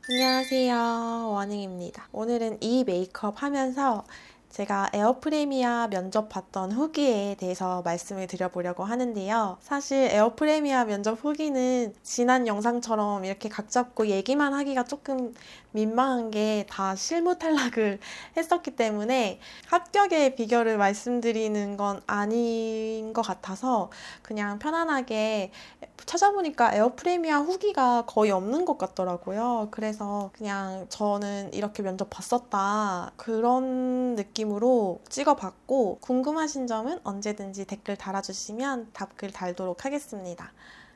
안녕하세요, 원흥입니다. 오늘은 이 메이크업 하면서 제가 에어프레미아 면접 봤던 후기에 대해서 말씀을 드려보려고 하는데요. 사실 에어프레미아 면접 후기는 지난 영상처럼 이렇게 각 잡고 얘기만 하기가 조금 민망한 게 다 실무 탈락을 했었기 때문에 합격의 비결을 말씀드리는 건 아닌 것 같아서 그냥 편안하게 찾아보니까 에어프레미아 후기가 거의 없는 것 같더라고요. 그래서 그냥 저는 이렇게 면접 봤었다 그런 느낌으로 찍어봤고, 궁금하신 점은 언제든지 댓글 달아주시면 답글 달도록 하겠습니다.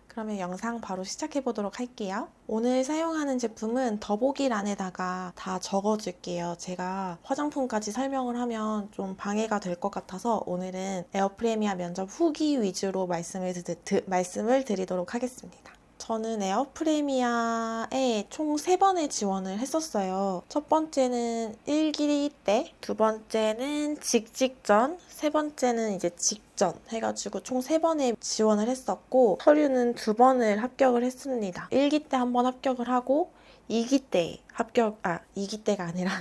그러면 영상 바로 시작해보도록 할게요. 오늘 사용하는 제품은 더보기란에다가 다 적어줄게요. 제가 화장품까지 설명을 하면 좀 방해가 될 것 같아서 오늘은 에어프레미아 면접 후기 위주로 말씀을 드리도록 하겠습니다. 저는 에어프레미아에 총 3번의 지원을 했었어요. 첫 번째는 1기 때, 두 번째는 직전, 세 번째는 이제 직전 해가지고 총 3번의 지원을 했었고, 서류는 2번을 합격을 했습니다. 1기 때 1번 합격을 하고, 2기 때 2기 때가 아니라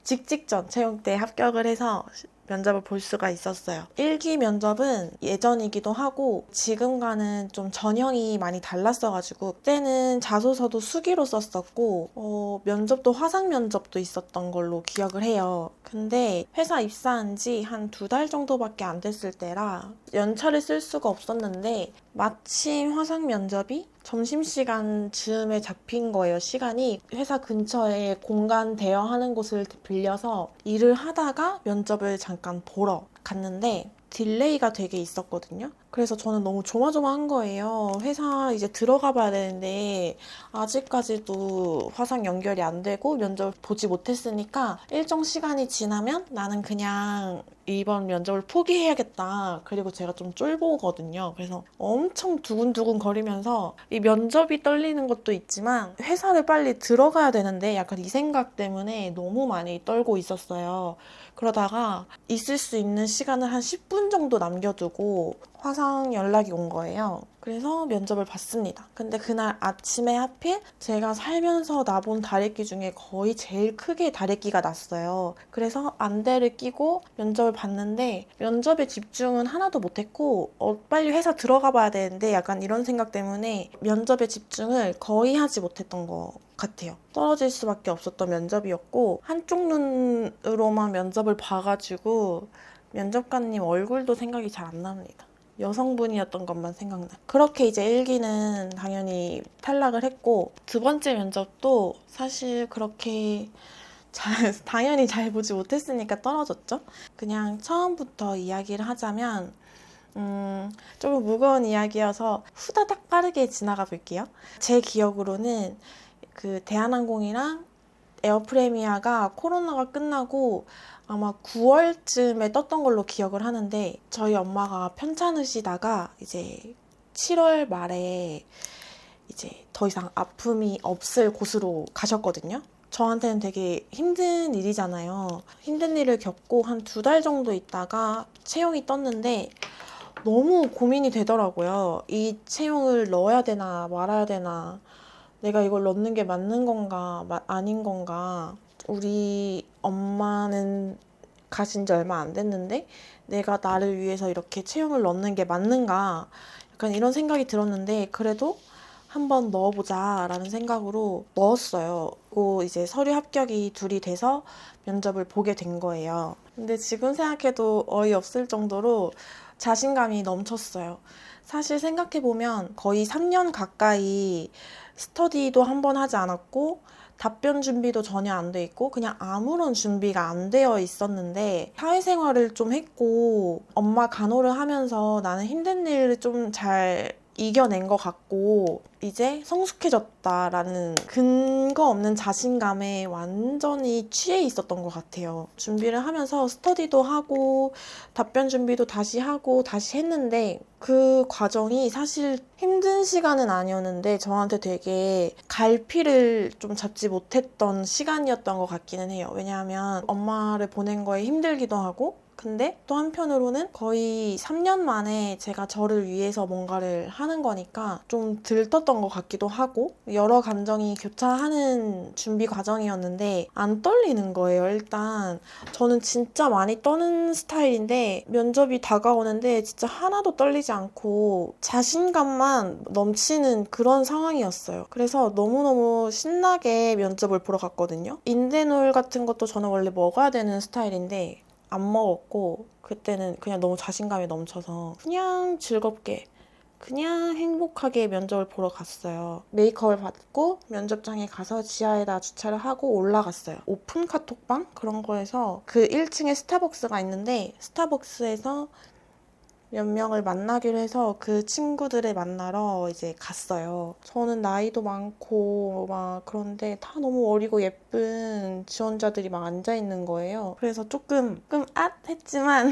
직전 채용 때 합격을 해서 면접을 볼 수가 있었어요. 1기 면접은 예전이기도 하고 지금과는 좀 전형이 많이 달랐어가지고 그때는 자소서도 수기로 썼었고 면접도 화상 면접도 있었던 걸로 기억을 해요. 근데 회사 입사한 지 한 2달 정도밖에 안 됐을 때라 연차를 쓸 수가 없었는데 마침 화상 면접이 점심시간 즈음에 잡힌 거예요. 시간이 회사 근처에 공간 대여하는 곳을 빌려서 일을 하다가 면접을 잠깐 보러 갔는데 딜레이가 되게 있었거든요. 그래서 저는 너무 조마조마한 거예요. 회사 이제 들어가 봐야 되는데 아직까지도 화상 연결이 안 되고 면접을 보지 못했으니까 일정 시간이 지나면 나는 그냥 이번 면접을 포기해야겠다. 그리고 제가 좀 쫄보거든요. 그래서 엄청 두근두근 거리면서 이 면접이 떨리는 것도 있지만 회사를 빨리 들어가야 되는데 약간 이 생각 때문에 너무 많이 떨고 있었어요. 그러다가 있을 수 있는 시간을 한 10분 정도 남겨두고 화상 연락이 온 거예요. 그래서 면접을 봤습니다. 근데 그날 아침에 하필 제가 살면서 나본 다래끼 중에 거의 제일 크게 다래끼가 났어요. 그래서 안대를 끼고 면접을 봤는데 면접에 집중은 하나도 못했고 빨리 회사 들어가 봐야 되는데 약간 이런 생각 때문에 면접에 집중을 거의 하지 못했던 거 같아요. 떨어질 수밖에 없었던 면접이었고 한쪽 눈으로만 면접을 봐가지고 면접관님 얼굴도 생각이 잘 안 납니다. 여성분이었던 것만 생각나. 그렇게 이제 1기는 당연히 탈락을 했고 두 번째 면접도 사실 그렇게 당연히 잘 보지 못했으니까 떨어졌죠. 그냥 처음부터 이야기를 하자면 조금 무거운 이야기여서 후다닥 빠르게 지나가 볼게요. 제 기억으로는 그 대한항공이랑 에어프레미아가 코로나가 끝나고 아마 9월쯤에 떴던 걸로 기억을 하는데 저희 엄마가 편찮으시다가 이제 7월 말에 이제 더 이상 아픔이 없을 곳으로 가셨거든요. 저한테는 되게 힘든 일이잖아요. 힘든 일을 겪고 한 2달 정도 있다가 채용이 떴는데 너무 고민이 되더라고요. 이 채용을 넣어야 되나 말아야 되나, 내가 이걸 넣는 게 맞는 건가 아닌 건가, 우리 엄마는 가신 지 얼마 안 됐는데 내가 나를 위해서 이렇게 채용을 넣는 게 맞는가, 약간 이런 생각이 들었는데 그래도 한번 넣어보자 라는 생각으로 넣었어요. 그리고 이제 서류 합격이 둘이 돼서 면접을 보게 된 거예요. 근데 지금 생각해도 어이없을 정도로 자신감이 넘쳤어요. 사실 생각해보면 거의 3년 가까이 스터디도 한 번 하지 않았고 답변 준비도 전혀 안 돼 있고 그냥 아무런 준비가 안 되어 있었는데 사회생활을 좀 했고 엄마 간호를 하면서 나는 힘든 일을 좀 잘 이겨낸 것 같고 이제 성숙해졌다라는 근거 없는 자신감에 완전히 취해 있었던 것 같아요. 준비를 하면서 스터디도 하고 답변 준비도 다시 하고 다시 했는데 그 과정이 사실 힘든 시간은 아니었는데 저한테 되게 갈피를 좀 잡지 못했던 시간이었던 것 같기는 해요. 왜냐하면 엄마를 보낸 거에 힘들기도 하고 근데 또 한편으로는 거의 3년 만에 제가 저를 위해서 뭔가를 하는 거니까 좀 들떴던 것 같기도 하고 여러 감정이 교차하는 준비 과정이었는데 안 떨리는 거예요. 일단 저는 진짜 많이 떠는 스타일인데 면접이 다가오는데 진짜 하나도 떨리지 않고 자신감만 넘치는 그런 상황이었어요. 그래서 너무너무 신나게 면접을 보러 갔거든요. 인대놀 같은 것도 저는 원래 먹어야 되는 스타일인데 안 먹었고 그때는 그냥 너무 자신감이 넘쳐서 그냥 즐겁게 그냥 행복하게 면접을 보러 갔어요. 메이크업을 받고 면접장에 가서 지하에다 주차를 하고 올라갔어요. 오픈 카톡방 그런 거에서 그 1층에 스타벅스가 있는데 스타벅스에서 몇 명을 만나기로 해서 그 친구들을 만나러 이제 갔어요. 저는 나이도 많고 막 그런데 다 너무 어리고 예쁜 지원자들이 막 앉아 있는 거예요. 그래서 조금 했지만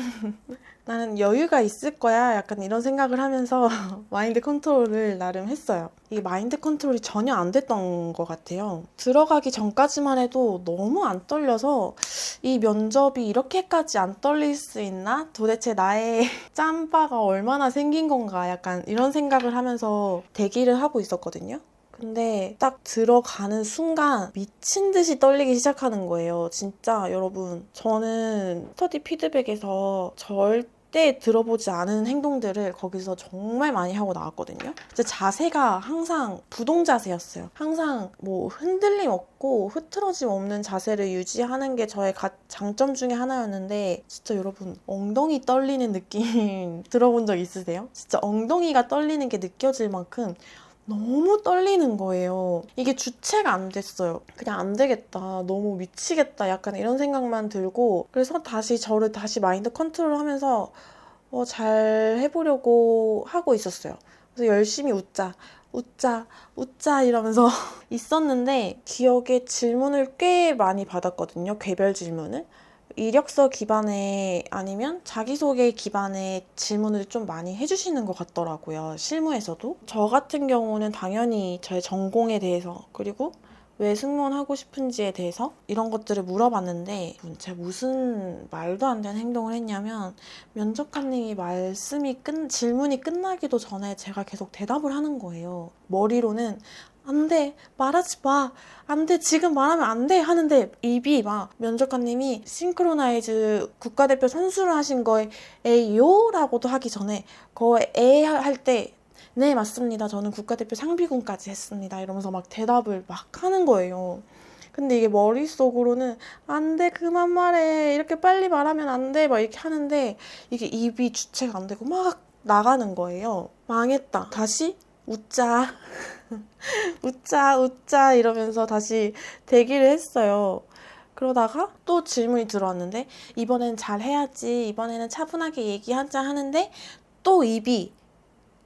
나는 여유가 있을 거야. 약간 이런 생각을 하면서 마인드 컨트롤을 나름 했어요. 이 마인드 컨트롤이 전혀 안 됐던 것 같아요. 들어가기 전까지만 해도 너무 안 떨려서 이 면접이 이렇게까지 안 떨릴 수 있나? 도대체 나의 짬바가 얼마나 생긴 건가? 약간 이런 생각을 하면서 대기를 하고 있었거든요. 근데 딱 들어가는 순간 미친 듯이 떨리기 시작하는 거예요. 진짜 여러분, 저는 스터디 피드백에서 절대 들어보지 않은 행동들을 거기서 정말 많이 하고 나왔거든요. 이제 자세가 항상 부동 자세였어요. 항상 뭐 흔들림 없고 흐트러짐 없는 자세를 유지하는 게 저의 장점 중에 하나였는데 진짜 여러분 엉덩이 떨리는 느낌 들어본 적 있으세요? 진짜 엉덩이가 떨리는 게 느껴질 만큼 너무 떨리는 거예요. 이게 주체가 안 됐어요. 그냥 안 되겠다. 너무 미치겠다. 약간 이런 생각만 들고 그래서 저를 다시 마인드 컨트롤 하면서 잘 해보려고 하고 있었어요. 그래서 열심히 웃자 이러면서 있었는데 기억에 질문을 꽤 많이 받았거든요. 개별 질문을. 이력서 기반의 아니면 자기소개 기반의 질문을 좀 많이 해주시는 것 같더라고요. 실무에서도. 저 같은 경우는 당연히 저의 전공에 대해서 그리고 왜 승무원하고 싶은지에 대해서 이런 것들을 물어봤는데 제가 무슨 말도 안 되는 행동을 했냐면 면접관님이 질문이 끝나기도 전에 제가 계속 대답을 하는 거예요. 머리로는 안 돼, 말하지 마. 안 돼, 지금 말하면 안 돼. 하는데 입이 막 면접관님이 싱크로나이즈 국가대표 선수를 하신 거에 에요? 라고도 하기 전에 그거 할 때 네, 맞습니다. 저는 국가대표 상비군까지 했습니다. 이러면서 막 대답을 막 하는 거예요. 근데 이게 머릿속으로는 안 돼, 그만 말해. 이렇게 빨리 말하면 안 돼. 막 이렇게 하는데 이게 입이 주체가 안 되고 막 나가는 거예요. 망했다. 다시 웃자. 웃자 이러면서 다시 대기를 했어요. 그러다가 또 질문이 들어왔는데 이번엔 잘 해야지. 이번에는 차분하게 얘기하자 하는데 또 입이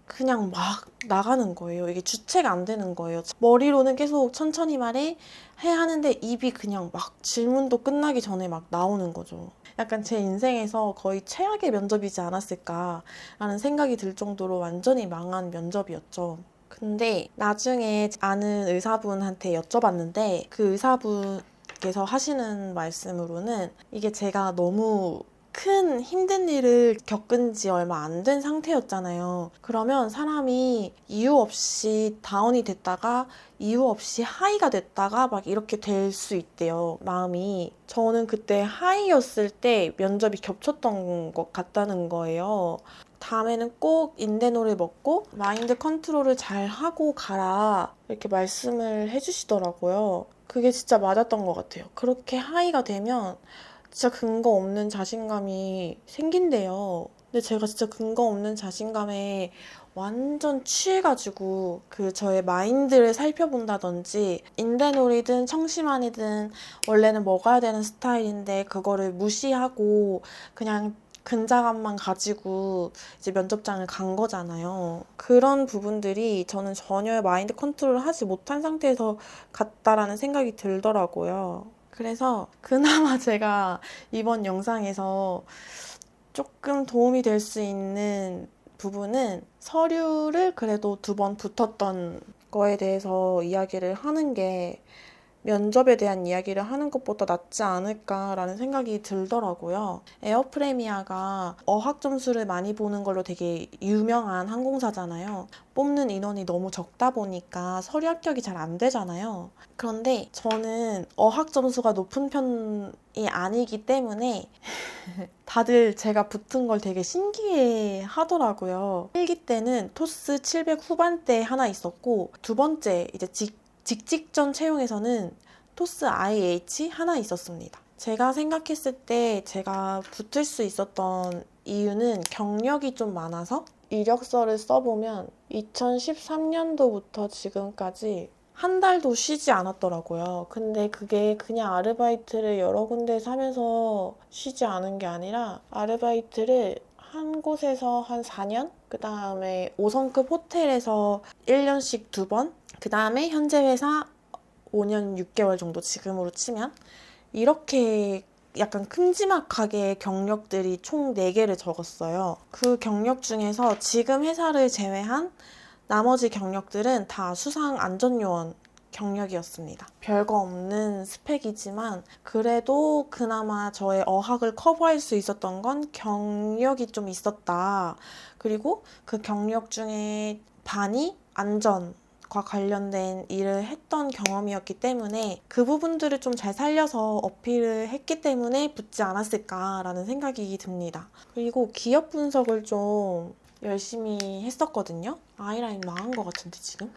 그냥 막 나가는 거예요. 이게 주체가 안 되는 거예요. 머리로는 계속 천천히 말해 해야 하는데 입이 그냥 막 질문도 끝나기 전에 막 나오는 거죠. 약간 제 인생에서 거의 최악의 면접이지 않았을까라는 생각이 들 정도로 완전히 망한 면접이었죠. 근데 나중에 아는 의사분한테 여쭤봤는데 그 의사분께서 하시는 말씀으로는 이게 제가 너무 큰 힘든 일을 겪은 지 얼마 안 된 상태였잖아요. 그러면 사람이 이유 없이 다운이 됐다가 이유 없이 하이가 됐다가 막 이렇게 될 수 있대요. 마음이. 저는 그때 하이였을 때 면접이 겹쳤던 것 같다는 거예요. 다음에는 꼭 인대노를 먹고 마인드 컨트롤을 잘 하고 가라 이렇게 말씀을 해주시더라고요. 그게 진짜 맞았던 것 같아요. 그렇게 하이가 되면 진짜 근거 없는 자신감이 생긴대요. 근데 제가 진짜 근거 없는 자신감에 완전 취해가지고 저의 마인드를 살펴본다든지 인대놀이든 청심환이든 원래는 먹어야 되는 스타일인데 그거를 무시하고 그냥 근자감만 가지고 이제 면접장을 간 거잖아요. 그런 부분들이 저는 전혀 마인드 컨트롤을 하지 못한 상태에서 갔다라는 생각이 들더라고요. 그래서 그나마 제가 이번 영상에서 조금 도움이 될 수 있는 부분은 서류를 그래도 2번 붙었던 거에 대해서 이야기를 하는 게 면접에 대한 이야기를 하는 것보다 낫지 않을까라는 생각이 들더라고요. 에어프레미아가 어학 점수를 많이 보는 걸로 되게 유명한 항공사잖아요. 뽑는 인원이 너무 적다 보니까 서류 합격이 잘 안 되잖아요. 그런데 저는 어학 점수가 높은 편이 아니기 때문에 다들 제가 붙은 걸 되게 신기해 하더라고요. 1기 때는 토스 700 후반대 하나 있었고, 두 번째 이제 직전 채용에서는 토스 IH 하나 있었습니다. 제가 생각했을 때 제가 붙을 수 있었던 이유는 경력이 좀 많아서 이력서를 써보면 2013년도부터 지금까지 한 달도 쉬지 않았더라고요. 근데 그게 그냥 아르바이트를 여러 군데에서 하면서 쉬지 않은 게 아니라 아르바이트를 한 곳에서 한 4년? 그 다음에 5성급 호텔에서 1년씩 2번? 그 다음에 현재 회사 5년 6개월 정도 지금으로 치면 이렇게 약간 큼지막하게 경력들이 총 4개를 적었어요. 그 경력 중에서 지금 회사를 제외한 나머지 경력들은 다 수상 안전요원 경력이었습니다. 별거 없는 스펙이지만 그래도 그나마 저의 어학을 커버할 수 있었던 건 경력이 좀 있었다. 그리고 그 경력 중에 반이 안전과 관련된 일을 했던 경험이었기 때문에 그 부분들을 좀 잘 살려서 어필을 했기 때문에 붙지 않았을까라는 생각이 듭니다. 그리고 기업 분석을 좀 열심히 했었거든요. 아이라인 망한 것 같은데 지금?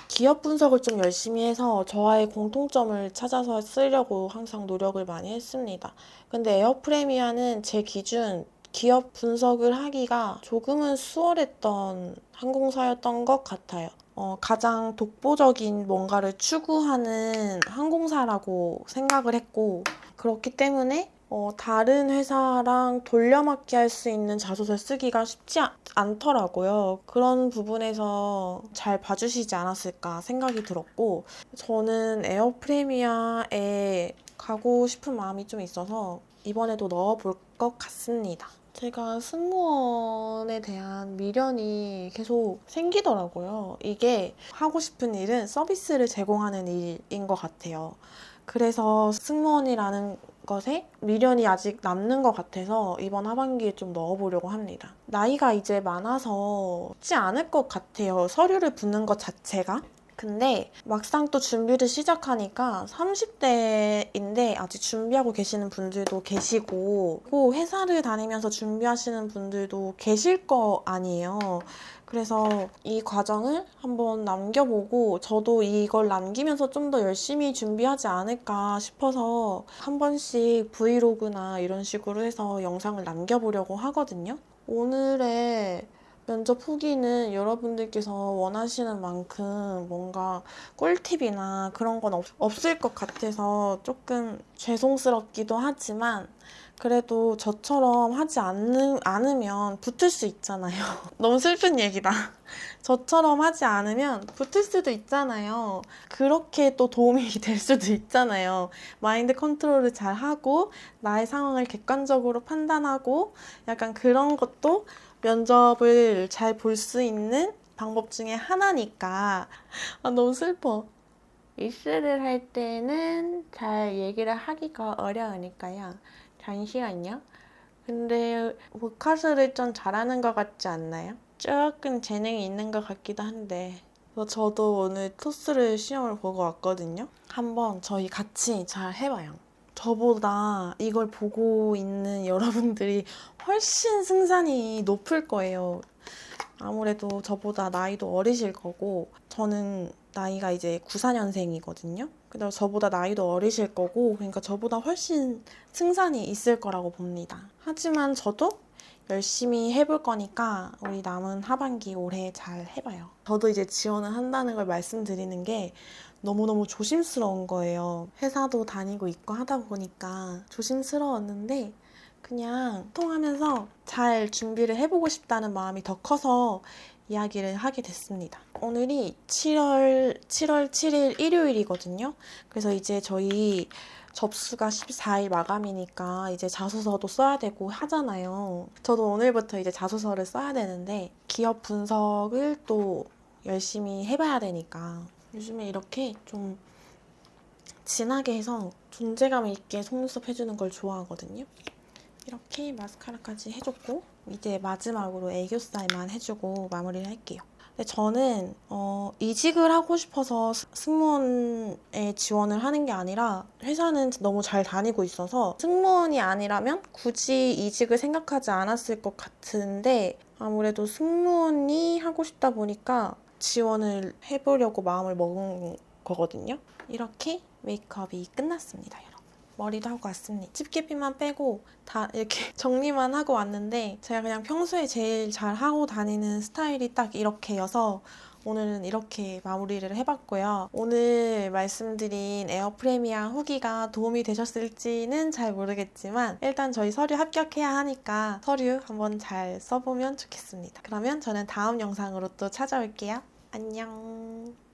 기업 분석을 좀 열심히 해서 저와의 공통점을 찾아서 쓰려고 항상 노력을 많이 했습니다. 근데 에어프레미아는 제 기준 기업 분석을 하기가 조금은 수월했던 항공사였던 것 같아요. 가장 독보적인 뭔가를 추구하는 항공사라고 생각을 했고, 그렇기 때문에 다른 회사랑 돌려막기 할 수 있는 자소서 쓰기가 쉽지 않더라고요. 그런 부분에서 잘 봐주시지 않았을까 생각이 들었고, 저는 에어프레미아에 가고 싶은 마음이 좀 있어서 이번에도 넣어볼 것 같습니다. 제가 승무원에 대한 미련이 계속 생기더라고요. 이게 하고 싶은 일은 서비스를 제공하는 일인 것 같아요. 그래서 승무원이라는 것에 미련이 아직 남는 것 같아서 이번 하반기에 좀 넣어보려고 합니다. 나이가 이제 많아서 쉽지 않을 것 같아요. 서류를 붓는 것 자체가. 근데 막상 또 준비를 시작하니까 30대인데 아직 준비하고 계시는 분들도 계시고 또 회사를 다니면서 준비하시는 분들도 계실 거 아니에요. 그래서 이 과정을 한번 남겨보고 저도 이걸 남기면서 좀 더 열심히 준비하지 않을까 싶어서 한 번씩 브이로그나 이런 식으로 해서 영상을 남겨보려고 하거든요. 오늘의 면접 후기는 여러분들께서 원하시는 만큼 뭔가 꿀팁이나 그런 건 없을 것 같아서 조금 죄송스럽기도 하지만 그래도 저처럼 하지 않으면 붙을 수 있잖아요. 너무 슬픈 얘기다. 저처럼 하지 않으면 붙을 수도 있잖아요. 그렇게 또 도움이 될 수도 있잖아요. 마인드 컨트롤을 잘 하고 나의 상황을 객관적으로 판단하고 약간 그런 것도 면접을 잘 볼 수 있는 방법 중에 하나니까. 너무 슬퍼. 리스를 할 때는 잘 얘기를 하기가 어려우니까요. 잠시만요. 근데 보카스를 좀 잘하는 것 같지 않나요? 조금 재능이 있는 것 같기도 한데 저도 오늘 토스를 시험을 보고 왔거든요. 한번 저희 같이 잘 해봐요. 저보다 이걸 보고 있는 여러분들이 훨씬 승산이 높을 거예요. 아무래도 저보다 나이도 어리실 거고 저는 나이가 이제 94년생이거든요. 그래서 저보다 나이도 어리실 거고 그러니까 저보다 훨씬 승산이 있을 거라고 봅니다. 하지만 저도 열심히 해볼 거니까 우리 남은 하반기 올해 잘 해봐요. 저도 이제 지원을 한다는 걸 말씀드리는 게 너무너무 조심스러운 거예요. 회사도 다니고 있고 하다 보니까 조심스러웠는데 그냥 통하면서 잘 준비를 해보고 싶다는 마음이 더 커서 이야기를 하게 됐습니다. 오늘이 7월 7일 일요일이거든요. 그래서 이제 저희 접수가 14일 마감이니까 이제 자소서도 써야 되고 하잖아요. 저도 오늘부터 이제 자소서를 써야 되는데 기업 분석을 또 열심히 해봐야 되니까 요즘에 이렇게 좀 진하게 해서 존재감 있게 속눈썹 해주는 걸 좋아하거든요. 이렇게 마스카라까지 해줬고 이제 마지막으로 애교살만 해주고 마무리를 할게요. 근데 저는 이직을 하고 싶어서 승무원에 지원을 하는 게 아니라 회사는 너무 잘 다니고 있어서 승무원이 아니라면 굳이 이직을 생각하지 않았을 것 같은데 아무래도 승무원이 하고 싶다 보니까 지원을 해보려고 마음을 먹은 거거든요. 이렇게 메이크업이 끝났습니다, 여러분. 머리도 하고 왔습니다. 집게핀만 빼고 다 이렇게 정리만 하고 왔는데 제가 그냥 평소에 제일 잘 하고 다니는 스타일이 딱 이렇게여서 오늘은 이렇게 마무리를 해봤고요. 오늘 말씀드린 에어프레미아 후기가 도움이 되셨을지는 잘 모르겠지만 일단 저희 서류 합격해야 하니까 서류 한번 잘 써보면 좋겠습니다. 그러면 저는 다음 영상으로 또 찾아올게요. 안녕.